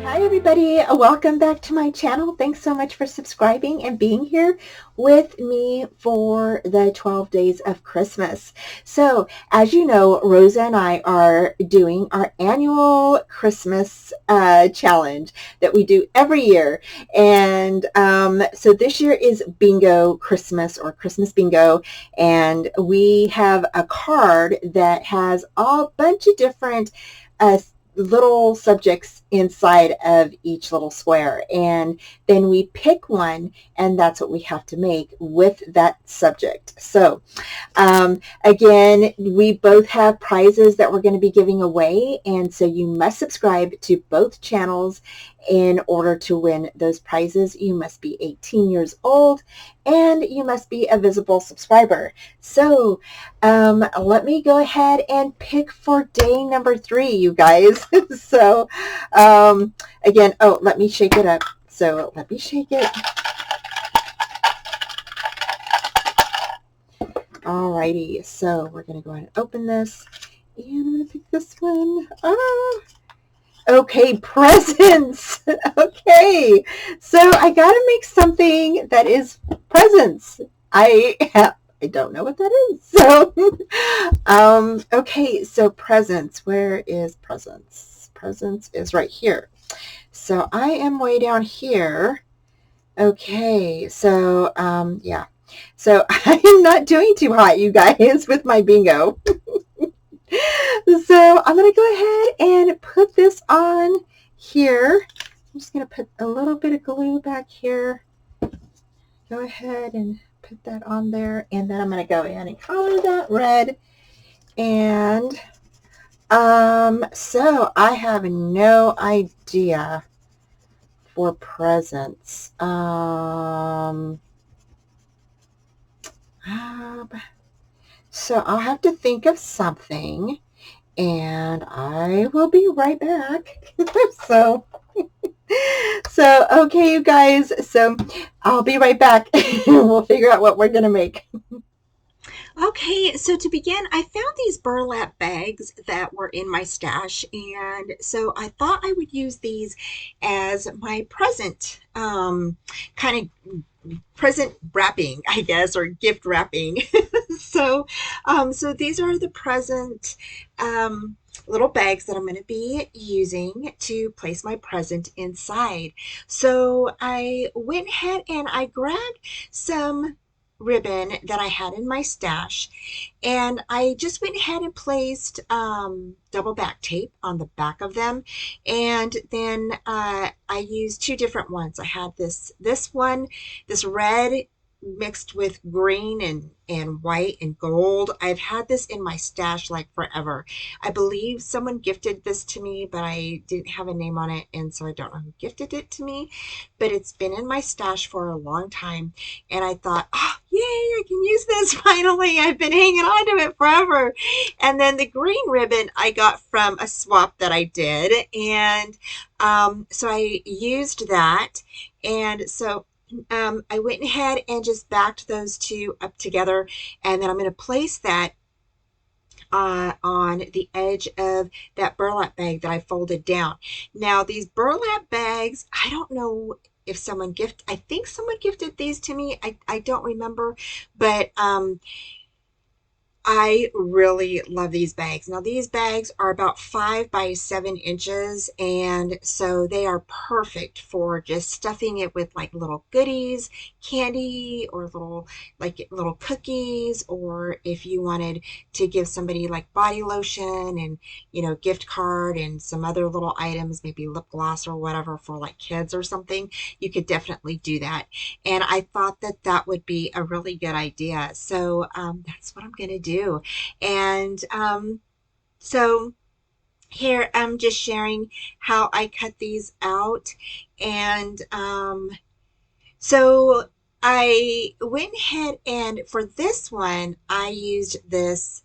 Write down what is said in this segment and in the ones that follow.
Hi everybody, welcome back to my channel. Thanks so much for subscribing and being here with me for the 12 days of Christmas. So as you know, Rosa and I are doing our annual Christmas challenge that we do every year. And so this year is Bingo Christmas or Christmas Bingo. And we have a card that has a bunch of different little subjects inside of each little square, and then we pick one, and that's what we have to make with that subject. So again, we both have prizes that we're going to be giving away, and so you must subscribe to both channels in order to win those prizes. You must be 18 years old and you must be a visible subscriber. So let me go ahead and pick for day number 3, you guys. So again, oh, let me shake it up. So let me shake it. Alrighty, so we're going to go ahead and open this. And I'm going to pick this one. Okay, presents. Okay, so I got to make something that is presents. I don't know what that is. So, okay, so presents. Where is presents? Presents is right here. So I am way down here. Okay, so yeah. So I am not doing too hot, you guys, with my bingo. So I'm going to go ahead and put this on here. I'm just going to put a little bit of glue back here. Go ahead and put that on there. And then I'm going to go in and color that red. And so I have no idea for presents. So I'll have to think of something, and I will be right back. So okay, you guys, so I'll be right back and we'll figure out what we're going to make. Okay, so to begin, I found these burlap bags that were in my stash, and so I thought I would use these as my present, kind of present wrapping, I guess, or gift wrapping. So these are the present little bags that I'm going to be using to place my present inside. So I went ahead and I grabbed some ribbon that I had in my stash, and I just went ahead and placed double back tape on the back of them, and then I used 2 different ones. I had this one, this red mixed with green and white and gold. I've had this in my stash like forever. I believe someone gifted this to me, but I didn't have a name on it, and so I don't know who gifted it to me, but it's been in my stash for a long time, and I thought, oh, yay, I can use this finally. I've been hanging on to it forever. And then the green ribbon I got from a swap that I did, and so I used that, and so I went ahead and just backed those 2 up together, and then I'm going to place that on the edge of that burlap bag that I folded down. Now, these burlap bags, I don't know if I think someone gifted these to me. I don't remember, but I really love these bags. Now, these bags are about 5 by 7 inches, and so they are perfect for just stuffing it with like little goodies, candy, or little cookies, or if you wanted to give somebody like body lotion and, gift card and some other little items, maybe lip gloss or whatever for like kids or something, you could definitely do that. And I thought that that would be a really good idea. So that's what I'm going to do. And so here I'm just sharing how I cut these out. And so I went ahead and for this one, I used this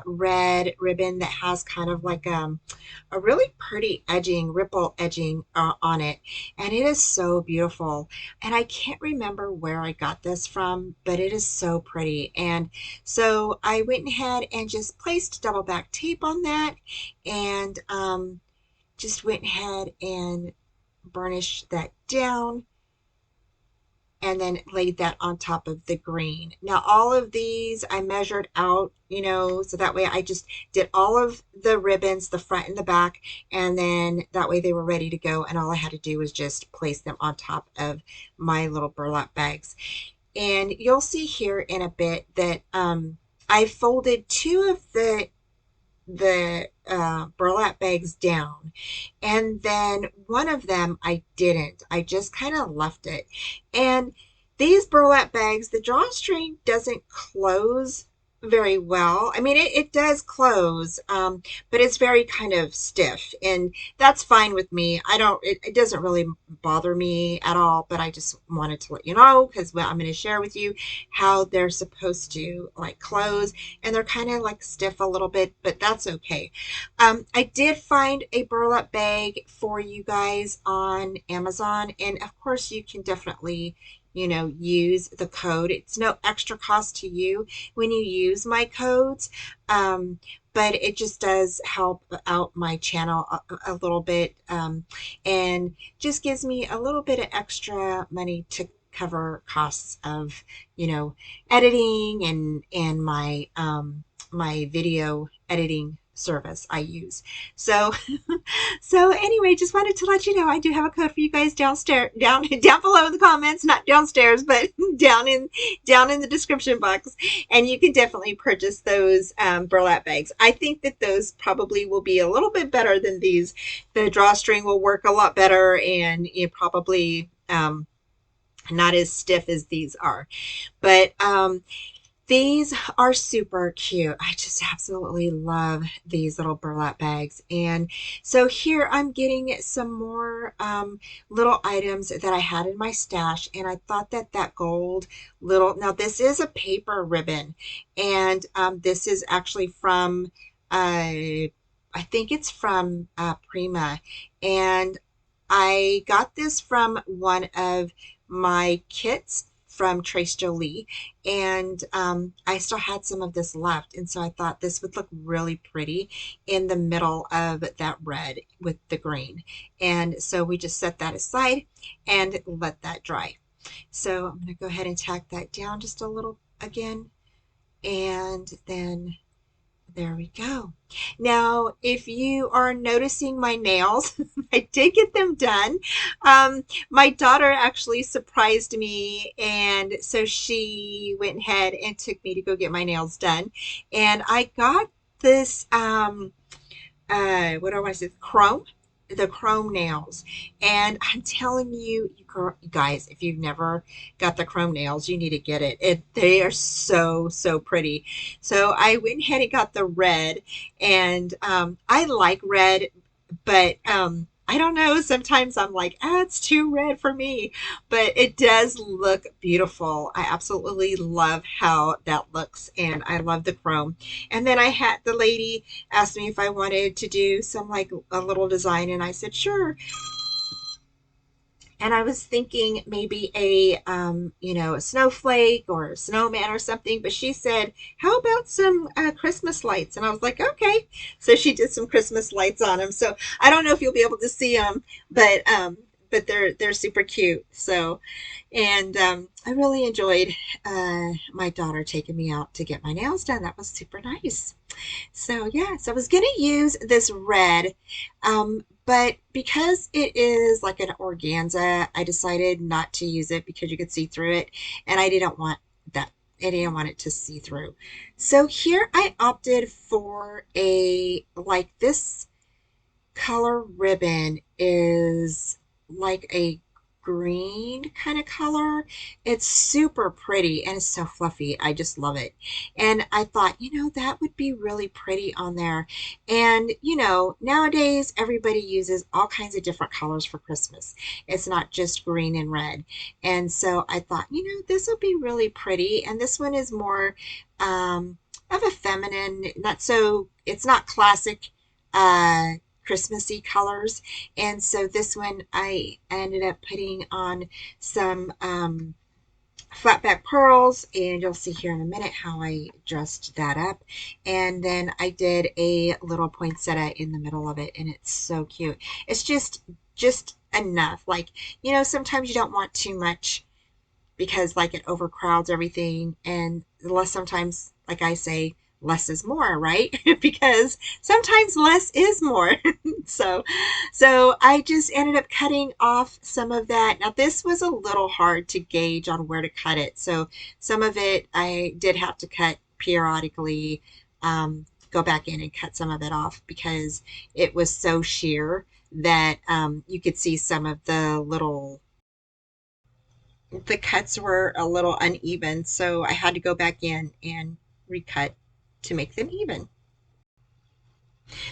red ribbon that has kind of like a really pretty edging, ripple edging on it. And it is so beautiful. And I can't remember where I got this from, but it is so pretty. And so I went ahead and just placed double back tape on that and just went ahead and burnished that down and then laid that on top of the green. Now, all of these I measured out, so that way I just did all of the ribbons, the front and the back, and then that way they were ready to go. And all I had to do was just place them on top of my little burlap bags. And you'll see here in a bit that I folded two of the burlap bags down, and then one of them I didn't. I just kind of left it. And these burlap bags, the drawstring doesn't close very well. I mean, it does close, but it's very kind of stiff, and that's fine with me. I don't, it doesn't really bother me at all, but I just wanted to let you know because I'm going to share with you how they're supposed to like close, and they're kind of like stiff a little bit, but that's okay. I did find a burlap bag for you guys on Amazon, and of course you can definitely use the code. It's no extra cost to you when you use my codes, but it just does help out my channel a little bit, and just gives me a little bit of extra money to cover costs of, editing and my video editing service I use. So so anyway, just wanted to let you know I do have a code for you guys downstairs, down below in the comments, not downstairs, but down in the description box, and you can definitely purchase those burlap bags. I think that those probably will be a little bit better than these. The drawstring will work a lot better, and you probably not as stiff as these are, but these are super cute. I just absolutely love these little burlap bags. And so here I'm getting some more little items that I had in my stash. And I thought that that gold little, now this is a paper ribbon. And this is actually from, I think it's from Prima. And I got this from one of my kits from Trace Jolie, and I still had some of this left, and so I thought this would look really pretty in the middle of that red with the green. And so we just set that aside and let that dry. So I'm going to go ahead and tack that down just a little again, and then there we go. Now, if you are noticing my nails, I did get them done. My daughter actually surprised me, and so she went ahead and took me to go get my nails done. And I got this what do I want to say, chrome, the chrome nails. And I'm telling you, you guys, if you've never got the chrome nails, you need to get it. They are so, so pretty. So I went ahead and got the red, and I like red, but I don't know. Sometimes I'm like, it's too red for me, but it does look beautiful. I absolutely love how that looks, and I love the chrome. And then I had the lady asked me if I wanted to do some like a little design, and I said sure. And I was thinking maybe a snowflake or a snowman or something, but she said, how about some Christmas lights? And I was like, okay. So she did some Christmas lights on them. So I don't know if you'll be able to see them, but they're super cute. So, and I really enjoyed my daughter taking me out to get my nails done. That was super nice. So yeah, so I was gonna use this red, but because it is like an organza, I decided not to use it because you could see through it, and I didn't want that. I didn't want it to see through. So here I opted for a, like this color ribbon is like a green kind of color. It's super pretty and it's so fluffy. I just love it. And I thought, that would be really pretty on there. And, nowadays everybody uses all kinds of different colors for Christmas. It's not just green and red. And so I thought, this will be really pretty. And this one is more of a feminine, it's not classic uh, Christmassy colors. And so this one I ended up putting on some flat back pearls, and you'll see here in a minute how I dressed that up. And then I did a little poinsettia in the middle of it, and it's so cute. It's just enough. Like, sometimes you don't want too much because like it overcrowds everything, and less, sometimes, like I say, less is more, right? Because sometimes less is more. so so I just ended up cutting off some of that. Now this was a little hard to gauge on where to cut it, so some of it I did have to cut periodically, go back in and cut some of it off because it was so sheer that you could see some of the cuts were a little uneven, so I had to go back in and recut to make them even.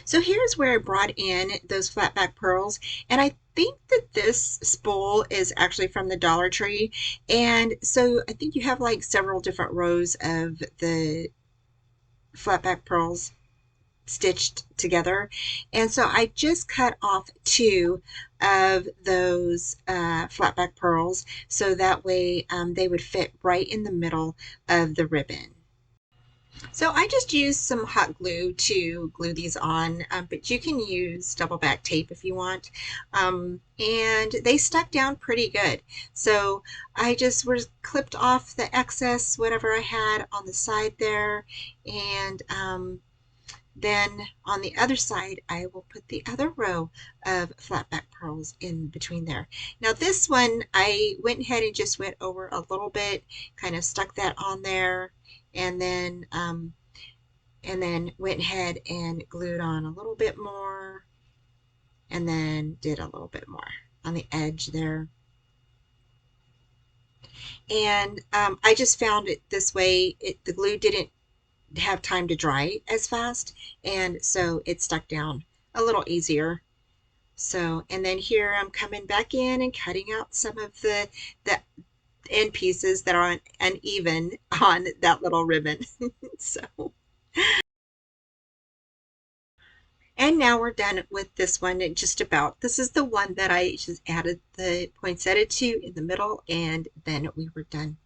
So here's where I brought in those flat back pearls, and I think that this spool is actually from the Dollar Tree. And so I think you have like several different rows of the flat back pearls stitched together. And so I just cut off two of those flat back pearls so that way they would fit right in the middle of the ribbon. So I just used some hot glue to glue these on, but you can use double back tape if you want. And they stuck down pretty good. So I just was clipped off the excess, whatever I had on the side there, and then on the other side, I will put the other row of flat back pearls in between there. Now this one, I went ahead and just went over a little bit, kind of stuck that on there, and then went ahead and glued on a little bit more, and then did a little bit more on the edge there. And I just found it this way, the glue didn't have time to dry as fast, and so it stuck down a little easier. So, and then here I'm coming back in and cutting out some of the end pieces that are uneven on that little ribbon. So, and now we're done with this one. And just about, this is the one that I just added the poinsettia to in the middle, and then we were done.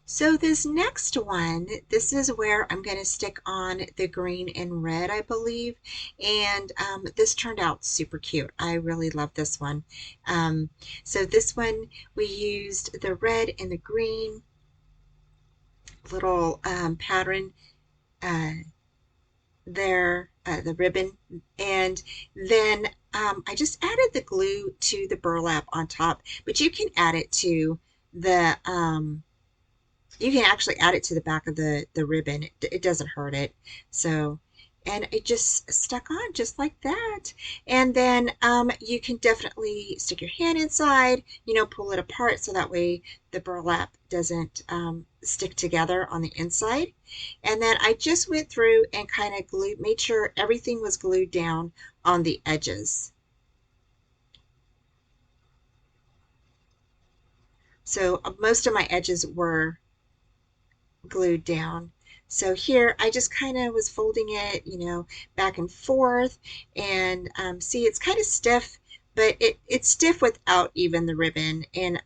So this next one, this is where I'm going to stick on the green and red, I believe. And this turned out super cute. I really love this one. So this one, we used the red and the green little pattern uh, there, the ribbon. And then I just added the glue to the burlap on top, but you can add it to the you can actually add it to the back of the ribbon. It doesn't hurt it. So, and it just stuck on just like that. And then you can definitely stick your hand inside, pull it apart so that way the burlap doesn't stick together on the inside. And then I just went through and kind of made sure everything was glued down on the edges. So most of my edges were glued down. So here I just kind of was folding it, back and forth, and see, it's kind of stiff, but it's stiff without even the ribbon and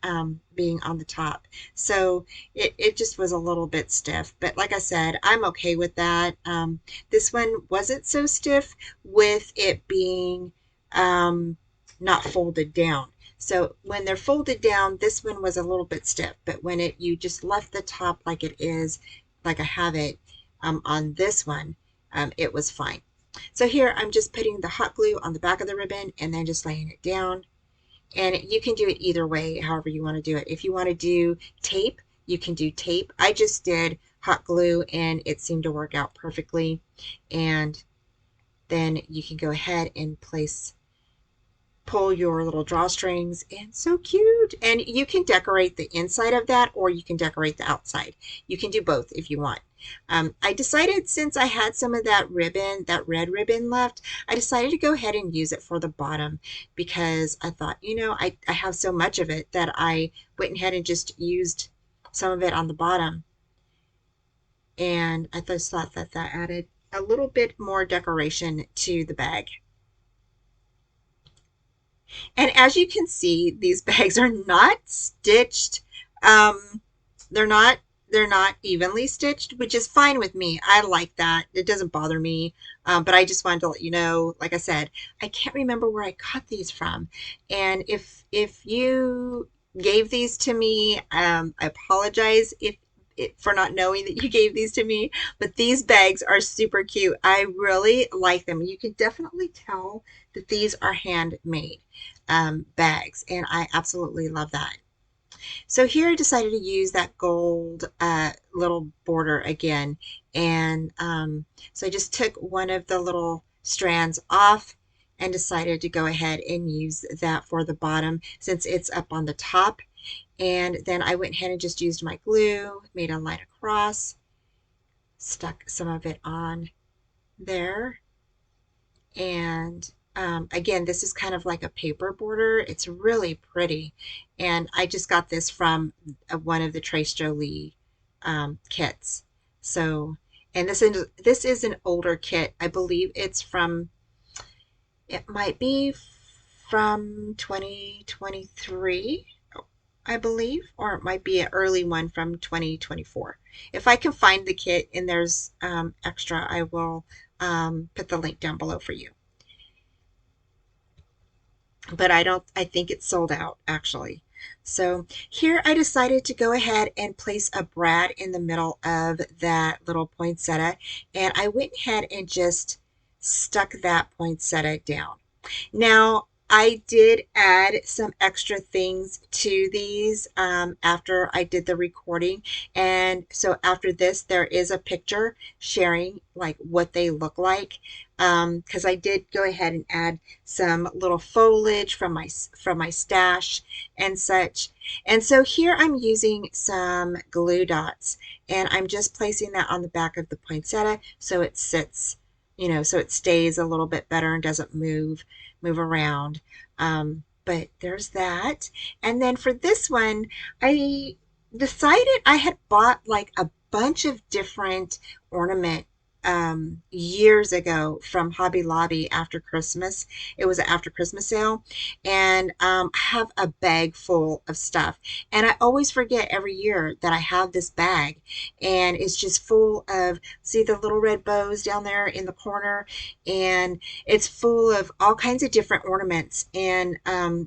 being on the top. So it just was a little bit stiff, but like I said, I'm okay with that. This one wasn't so stiff with it being not folded down. So when they're folded down, this one was a little bit stiff, but when you just left the top like it is, like I have it on this one, it was fine. So here I'm just putting the hot glue on the back of the ribbon and then just laying it down. And you can do it either way, however you want to do it. If you want to do tape, you can do tape. I just did hot glue and it seemed to work out perfectly. And then you can go ahead and place pull your little drawstrings, and so cute. And you can decorate the inside of that, or you can decorate the outside. You can do both if you want. I decided, since I had some of that ribbon, that red ribbon left, I decided to go ahead and use it for the bottom, because I thought, I have so much of it that I went ahead and just used some of it on the bottom. And I just thought that that added a little bit more decoration to the bag. And as you can see, these bags are not stitched. Um, they're not they're not evenly stitched, which is fine with me. I like that. It doesn't bother me. But I just wanted to let you know, like I said, I can't remember where I got these from. And if you gave these to me, I apologize for not knowing that you gave these to me. But these bags are super cute. I really like them. You can definitely tell that these are handmade bags, and I absolutely love that. So here I decided to use that gold little border again. And so I just took one of the little strands off and decided to go ahead and use that for the bottom, since it's up on the top. And then I went ahead and just used my glue, made a line across, stuck some of it on there. And again, this is kind of like a paper border. It's really pretty. And I just got this from one of the Trace Jolie kits. So, and this is an older kit. I believe it might be from 2023, I believe, or it might be an early one from 2024. If I can find the kit and there's extra, I will put the link down below for you. But I think it's sold out actually. So here I decided to go ahead and place a brad in the middle of that little poinsettia, and I went ahead and just stuck that poinsettia down. Now, I did add some extra things to these after I did the recording. And so after this, there is a picture sharing like what they look like. Because I did go ahead and add some little foliage from my stash and such. And so here I'm using some glue dots, and I'm just placing that on the back of the poinsettia so it sits, so it stays a little bit better and doesn't move around. But there's that. And then for this one, I decided I had bought like a bunch of different ornament years ago from Hobby Lobby after Christmas. It was an after Christmas sale, and I have a bag full of stuff. And I always forget every year that I have this bag, and it's just full of, see the little red bows down there in the corner, and it's full of all kinds of different ornaments and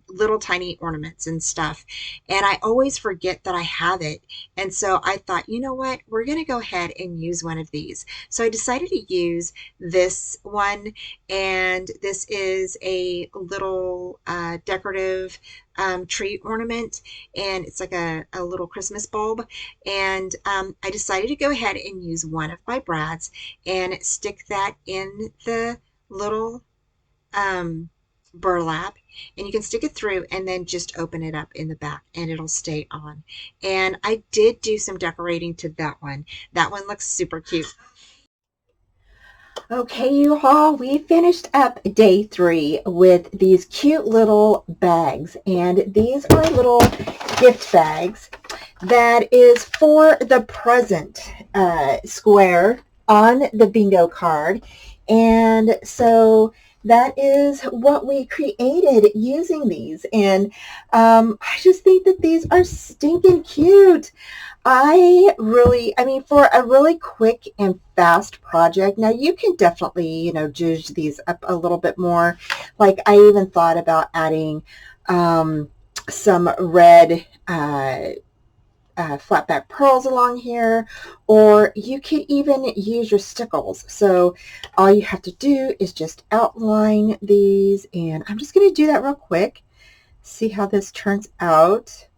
little tiny ornaments and stuff. And I always forget that I have it. And so I thought, you know what, we're going to go ahead and use one of these. So I decided to use this one, and this is a little decorative tree ornament, and it's like a little Christmas bulb. And I decided to go ahead and use one of my brads and stick that in the little burlap, and you can stick it through and then just open it up in the back and it'll stay on. And I did do some decorating to that one. That one looks super cute. Okay, you all, we finished up day 3 with these cute little bags, and these are little gift bags that is for the present square on the bingo card. And so that is what we created using these, and I just think that these are stinking cute. I mean, for a really quick and fast project, now you can definitely, juice these up a little bit more. Like I even thought about adding some red flat back pearls along here, or you could even use your stickles. So all you have to do is just outline these, and I'm just going to do that real quick. See how this turns out.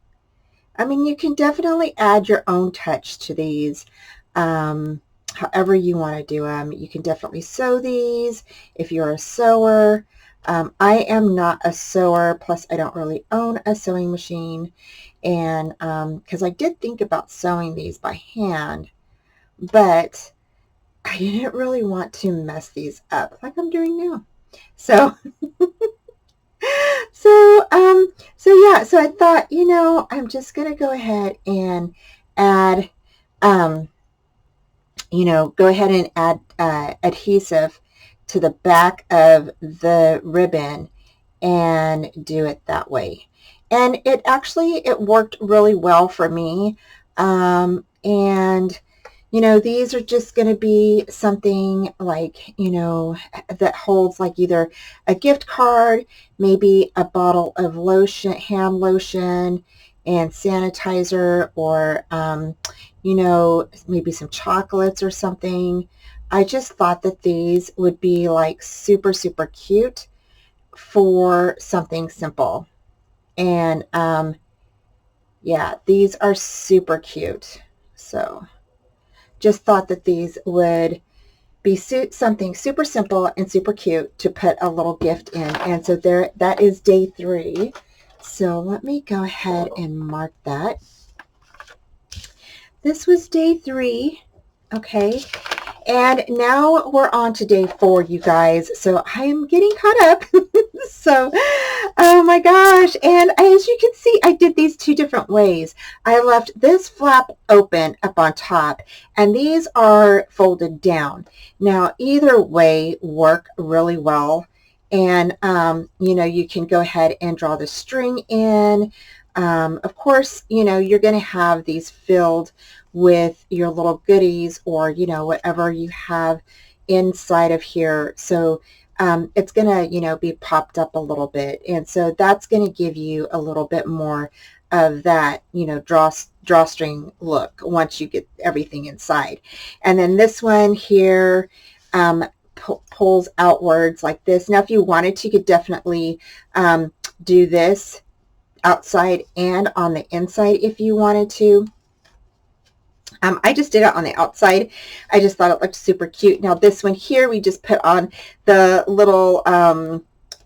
I mean, you can definitely add your own touch to these, however you want to do them. You can definitely sew these if you're a sewer. I am not a sewer, plus I don't really own a sewing machine, and because I did think about sewing these by hand, but I didn't really want to mess these up like I'm doing now. So, so yeah, so I thought, I'm just gonna go ahead and add, um, go ahead and add adhesive to the back of the ribbon and do it that way. And it worked really well for me. And these are just going to be something like, that holds like either a gift card, maybe a bottle of lotion, hand lotion and sanitizer, or, maybe some chocolates or something. I just thought that these would be like super, super cute for something simple. And yeah, these are super cute. So just thought that these would be something super simple and super cute to put a little gift in. And so that is day 3. So let me go ahead and mark that. This was day 3. Okay. And now we're on to day 4, you guys. So I'm getting caught up. So, oh my gosh. And as you can see, I did these 2 different ways. I left this flap open up on top, and these are folded down. Now, either way work really well. And, you can go ahead and draw the string in. Of course, you're going to have these filled with your little goodies, or whatever you have inside of here. So it's gonna be popped up a little bit, and so that's going to give you a little bit more of that drawstring look once you get everything inside. And then this one here pulls outwards like this. Now if you wanted to, you could definitely do this outside and on the inside if you wanted to. I just did it on the outside. I just thought it looked super cute. Now this one here, we just put on the little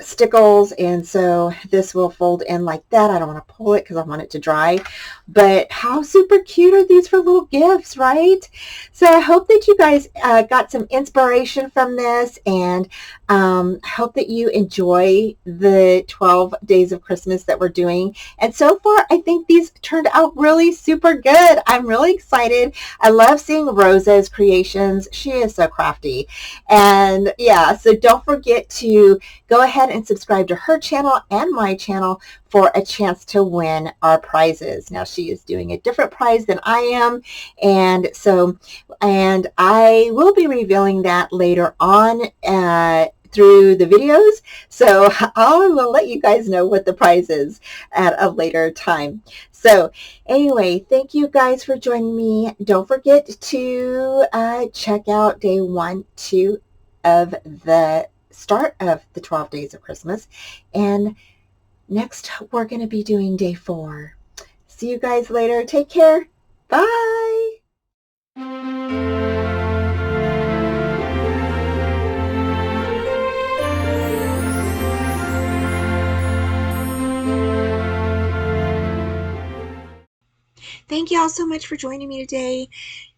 stickles, and so this will fold in like that. I don't want to pull it because I want it to dry, but how super cute are these for little gifts, right? So I hope that you guys got some inspiration from this, and hope that you enjoy the 12 days of Christmas that we're doing. And so far, I think these turned out really super good. I'm really excited. I love seeing Rosa's creations. She is so crafty. And yeah, so don't forget to go ahead and subscribe to her channel and my channel for a chance to win our prizes. Now she is doing a different prize than I am, and I will be revealing that later on through the videos. So I will let you guys know what the prize is at a later time. So anyway, thank you guys for joining me. Don't forget to check out day 1, 2 of the start of the 12 days of Christmas. And next, we're going to be doing day 4. See you guys later. Take care. Bye. Thank you all so much for joining me today.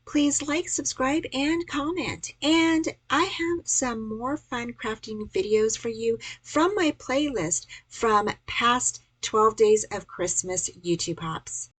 Please like, subscribe, and comment. And I have some more fun crafting videos for you from my playlist from past 12 Days of Christmas YouTube Pops.